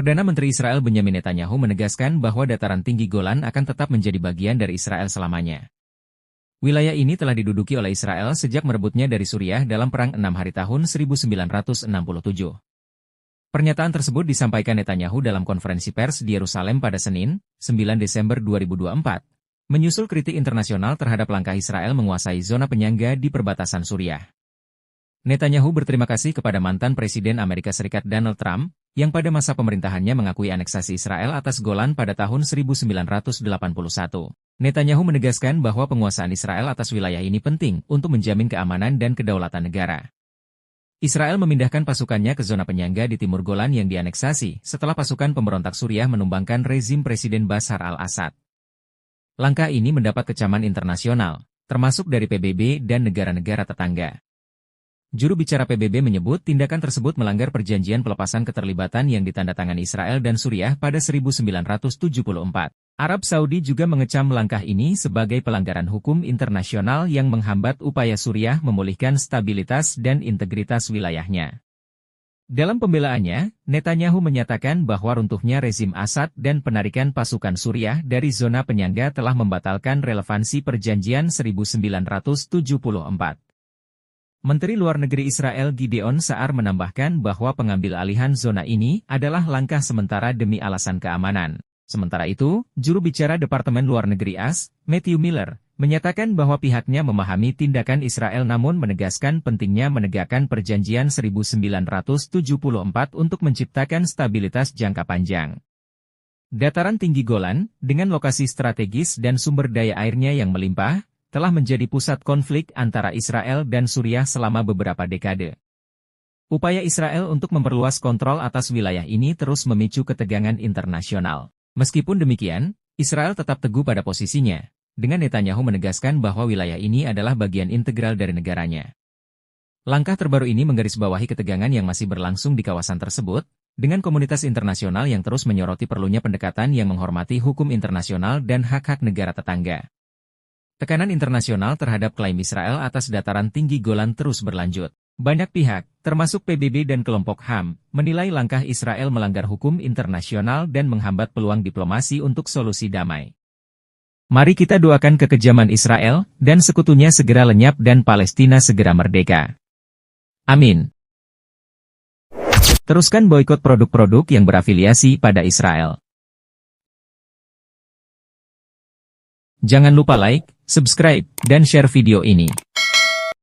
Perdana Menteri Israel Benyamin Netanyahu menegaskan bahwa dataran tinggi Golan akan tetap menjadi bagian dari Israel selamanya. Wilayah ini telah diduduki oleh Israel sejak merebutnya dari Suriah dalam Perang 6 Hari tahun 1967. Pernyataan tersebut disampaikan Netanyahu dalam konferensi pers di Yerusalem pada Senin, 9 Desember 2024, menyusul kritik internasional terhadap langkah Israel menguasai zona penyangga di perbatasan Suriah. Netanyahu berterima kasih kepada mantan Presiden Amerika Serikat Donald Trump, yang pada masa pemerintahannya mengakui aneksasi Israel atas Golan pada tahun 1981. Netanyahu menegaskan bahwa penguasaan Israel atas wilayah ini penting untuk menjamin keamanan dan kedaulatan negara. Israel memindahkan pasukannya ke zona penyangga di timur Golan yang dianeksasi setelah pasukan pemberontak Suriah menumbangkan rezim Presiden Bashar al-Assad. Langkah ini mendapat kecaman internasional, termasuk dari PBB dan negara-negara tetangga. Juru bicara PBB menyebut tindakan tersebut melanggar perjanjian pelepasan keterlibatan yang ditandatangani Israel dan Suriah pada 1974. Arab Saudi juga mengecam langkah ini sebagai pelanggaran hukum internasional yang menghambat upaya Suriah memulihkan stabilitas dan integritas wilayahnya. Dalam pembelaannya, Netanyahu menyatakan bahwa runtuhnya rezim Assad dan penarikan pasukan Suriah dari zona penyangga telah membatalkan relevansi perjanjian 1974. Menteri Luar Negeri Israel Gideon Sa'ar menambahkan bahwa pengambil alihan zona ini adalah langkah sementara demi alasan keamanan. Sementara itu, juru bicara Departemen Luar Negeri AS, Matthew Miller, menyatakan bahwa pihaknya memahami tindakan Israel namun menegaskan pentingnya menegakkan perjanjian 1974 untuk menciptakan stabilitas jangka panjang. Dataran tinggi Golan, dengan lokasi strategis dan sumber daya airnya yang melimpah, telah menjadi pusat konflik antara Israel dan Suriah selama beberapa dekade. Upaya Israel untuk memperluas kontrol atas wilayah ini terus memicu ketegangan internasional. Meskipun demikian, Israel tetap teguh pada posisinya, dengan Netanyahu menegaskan bahwa wilayah ini adalah bagian integral dari negaranya. Langkah terbaru ini menggarisbawahi ketegangan yang masih berlangsung di kawasan tersebut, dengan komunitas internasional yang terus menyoroti perlunya pendekatan yang menghormati hukum internasional dan hak-hak negara tetangga. Tekanan internasional terhadap klaim Israel atas dataran tinggi Golan terus berlanjut. Banyak pihak, termasuk PBB dan kelompok HAM, menilai langkah Israel melanggar hukum internasional dan menghambat peluang diplomasi untuk solusi damai. Mari kita doakan kekejaman Israel dan sekutunya segera lenyap dan Palestina segera merdeka. Amin. Teruskan boikot produk-produk yang berafiliasi pada Israel. Jangan lupa like, subscribe, dan share video ini.